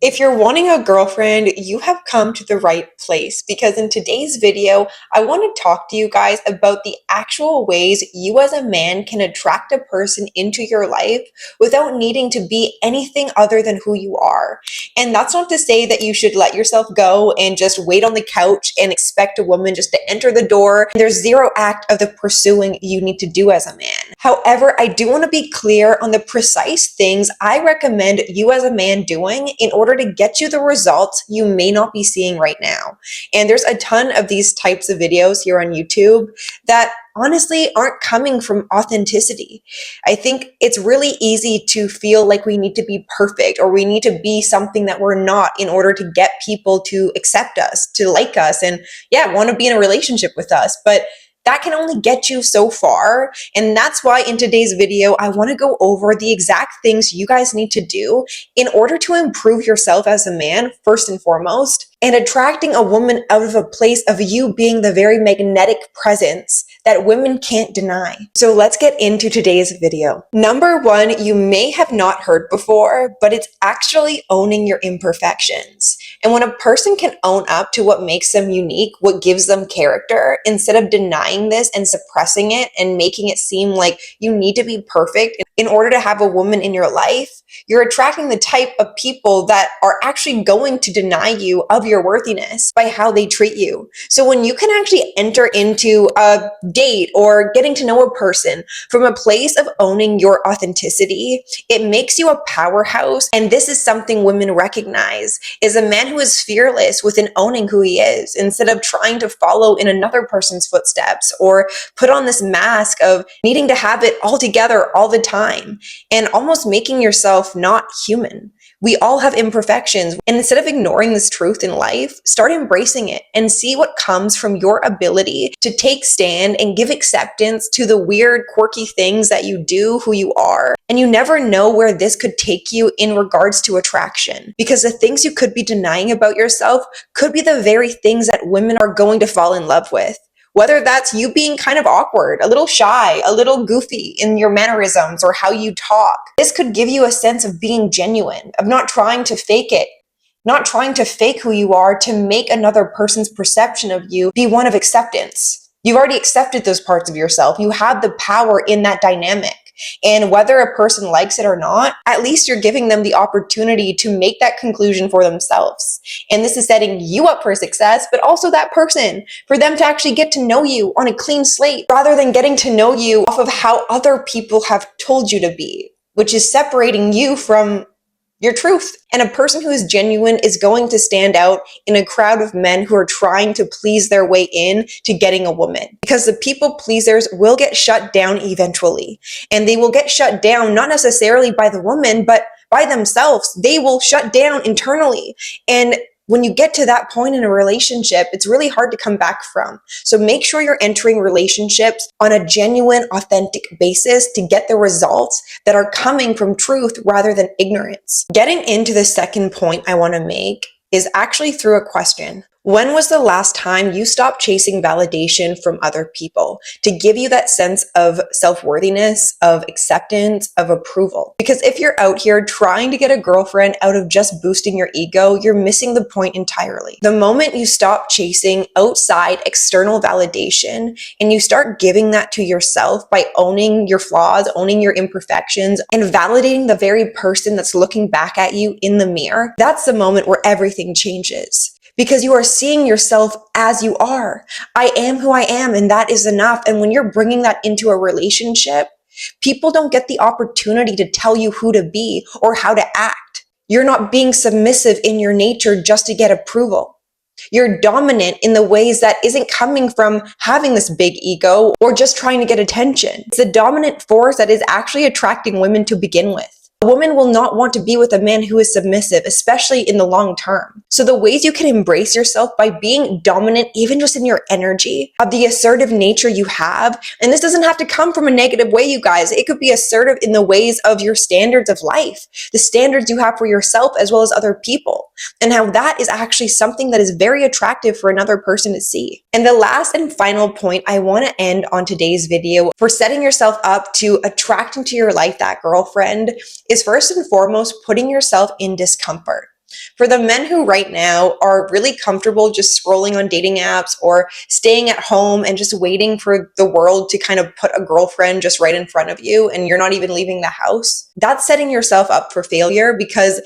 If you're wanting a girlfriend, you have come to the right place because in today's video, I want to talk to you guys about the actual ways you as a man can attract a person into your life without needing to be anything other than who you are. And that's not to say that you should let yourself go and just wait on the couch and expect a woman just to enter the door. There's zero act of the pursuing you need to do as a man. However, I do want to be clear on the precise things I recommend you as a man doing in order to get you the results you may not be seeing right now. And there's a ton of these types of videos here on YouTube that honestly aren't coming from authenticity. I think it's really easy to feel like we need to be perfect or we need to be something that we're not in order to get people to accept us, to like us, and want to be in a relationship with us. But that can only get you so far. And that's why in today's video, I want to go over the exact things you guys need to do in order to improve yourself as a man, first and foremost, and attracting a woman out of a place of you being the very magnetic presence that women can't deny. So let's get into today's video. Number one, you may have not heard before, but it's actually owning your imperfections. And when a person can own up to what makes them unique, what gives them character, instead of denying this and suppressing it and making it seem like you need to be perfect in order to have a woman in your life, you're attracting the type of people that are actually going to deny you of your worthiness by how they treat you. So when you can actually enter into a date or getting to know a person from a place of owning your authenticity, it makes you a powerhouse. And this is something women recognize, is a man who is fearless within owning who he is, instead of trying to follow in another person's footsteps or put on this mask of needing to have it all together all the time and almost making yourself not human. We all have imperfections. And instead of ignoring this truth in life, start embracing it and see what comes from your ability to take stand and give acceptance to the weird, quirky things that you do, who you are. And you never know where this could take you in regards to attraction, because the things you could be denying about yourself could be the very things that women are going to fall in love with. Whether that's you being kind of awkward, a little shy, a little goofy in your mannerisms or how you talk. This could give you a sense of being genuine, of not trying to fake it, not trying to fake who you are to make another person's perception of you be one of acceptance. You've already accepted those parts of yourself. You have the power in that dynamic. And whether a person likes it or not, at least you're giving them the opportunity to make that conclusion for themselves. And this is setting you up for success, but also that person, for them to actually get to know you on a clean slate, rather than getting to know you off of how other people have told you to be, which is separating you from your truth. And a person who is genuine is going to stand out in a crowd of men who are trying to please their way in to getting a woman, because the people pleasers will get shut down eventually. And they will get shut down not necessarily by the woman, but by themselves. They will shut down internally. And when you get to that point in a relationship, it's really hard to come back from. So make sure you're entering relationships on a genuine, authentic basis to get the results that are coming from truth rather than ignorance. Getting into the second point I want to make is actually through a question. When was the last time you stopped chasing validation from other people to give you that sense of self-worthiness, of acceptance, of approval? Because if you're out here trying to get a girlfriend out of just boosting your ego, you're missing the point entirely. The moment you stop chasing outside external validation and you start giving that to yourself by owning your flaws, owning your imperfections, and validating the very person that's looking back at you in the mirror, that's the moment where everything changes. Because you are seeing yourself as you are. I am who I am, and that is enough. And when you're bringing that into a relationship, people don't get the opportunity to tell you who to be or how to act. You're not being submissive in your nature just to get approval. You're dominant in the ways that isn't coming from having this big ego or just trying to get attention. It's the dominant force that is actually attracting women to begin with. A woman will not want to be with a man who is submissive, especially in the long term. So the ways you can embrace yourself by being dominant, even just in your energy, of the assertive nature you have, and this doesn't have to come from a negative way, you guys. It could be assertive in the ways of your standards of life, the standards you have for yourself as well as other people, and how that is actually something that is very attractive for another person to see. And the last and final point I want to end on today's video for setting yourself up to attract into your life that girlfriend is first and foremost putting yourself in discomfort. For the men who right now are really comfortable just scrolling on dating apps or staying at home and just waiting for the world to kind of put a girlfriend just right in front of you and you're not even leaving the house, that's setting yourself up for failure because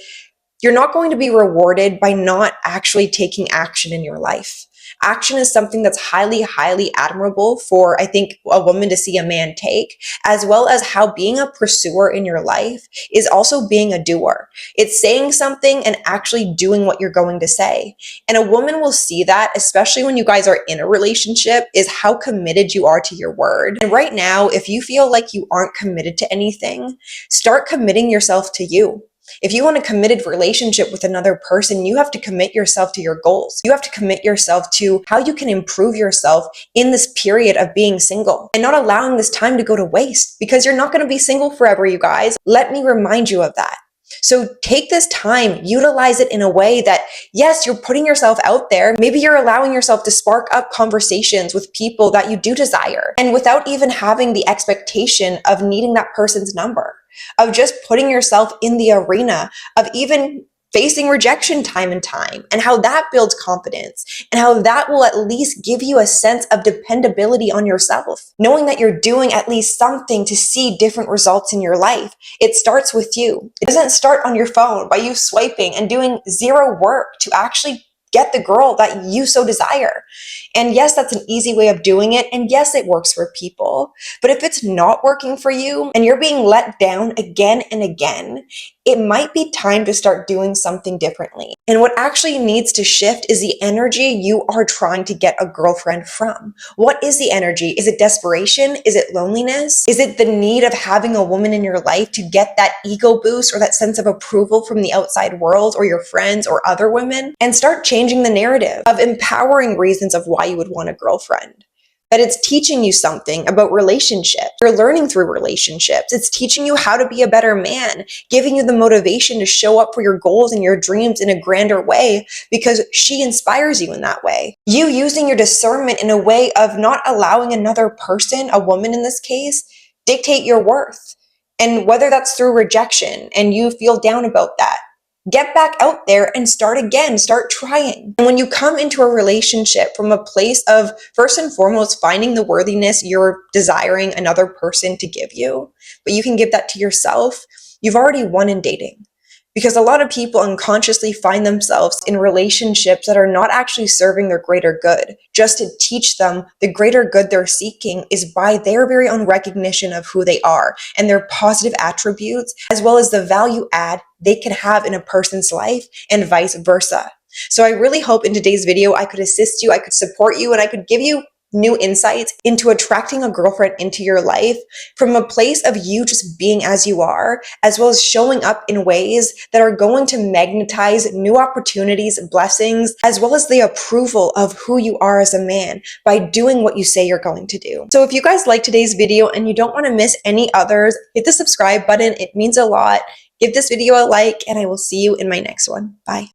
you're not going to be rewarded by not actually taking action in your life. Action is something that's highly, highly admirable for, I think, a woman to see a man take, as well as how being a pursuer in your life is also being a doer. It's saying something and actually doing what you're going to say. And a woman will see that, especially when you guys are in a relationship, is how committed you are to your word. And right now, if you feel like you aren't committed to anything, start committing yourself to you. If you want a committed relationship with another person, you have to commit yourself to your goals. You have to commit yourself to how you can improve yourself in this period of being single and not allowing this time to go to waste, because you're not going to be single forever, you guys. Let me remind you of that. So take this time, utilize it in a way that, yes, you're putting yourself out there. Maybe you're allowing yourself to spark up conversations with people that you do desire, and without even having the expectation of needing that person's number, of just putting yourself in the arena of even facing rejection time and time, and how that builds confidence, and how that will at least give you a sense of dependability on yourself, knowing that you're doing at least something to see different results in your life. It starts with you. It doesn't start on your phone by you swiping and doing zero work to actually get the girl that you so desire. And yes, that's an easy way of doing it. And yes, it works for people. But if it's not working for you and you're being let down again and again, it might be time to start doing something differently. And what actually needs to shift is the energy you are trying to get a girlfriend from. What is the energy? Is it desperation? Is it loneliness? Is it the need of having a woman in your life to get that ego boost or that sense of approval from the outside world or your friends or other women? And start changing the narrative of empowering reasons of why you would want a girlfriend. That it's teaching you something about relationships. You're learning through relationships. It's teaching you how to be a better man, giving you the motivation to show up for your goals and your dreams in a grander way because she inspires you in that way. You using your discernment in a way of not allowing another person, a woman in this case, dictate your worth. And whether that's through rejection and you feel down about that, get back out there and start again, start trying. And when you come into a relationship from a place of, first and foremost, finding the worthiness you're desiring another person to give you, but you can give that to yourself, you've already won in dating. Because a lot of people unconsciously find themselves in relationships that are not actually serving their greater good, just to teach them the greater good they're seeking is by their very own recognition of who they are and their positive attributes, as well as the value add they can have in a person's life and vice versa. So I really hope in today's video I could assist you, I could support you, and I could give you new insights into attracting a girlfriend into your life from a place of you just being as you are, as well as showing up in ways that are going to magnetize new opportunities, blessings, as well as the approval of who you are as a man by doing what you say you're going to do. So if you guys like today's video and you don't want to miss any others, hit the subscribe button. It means a lot. Give this video a like, and I will see you in my next one. Bye.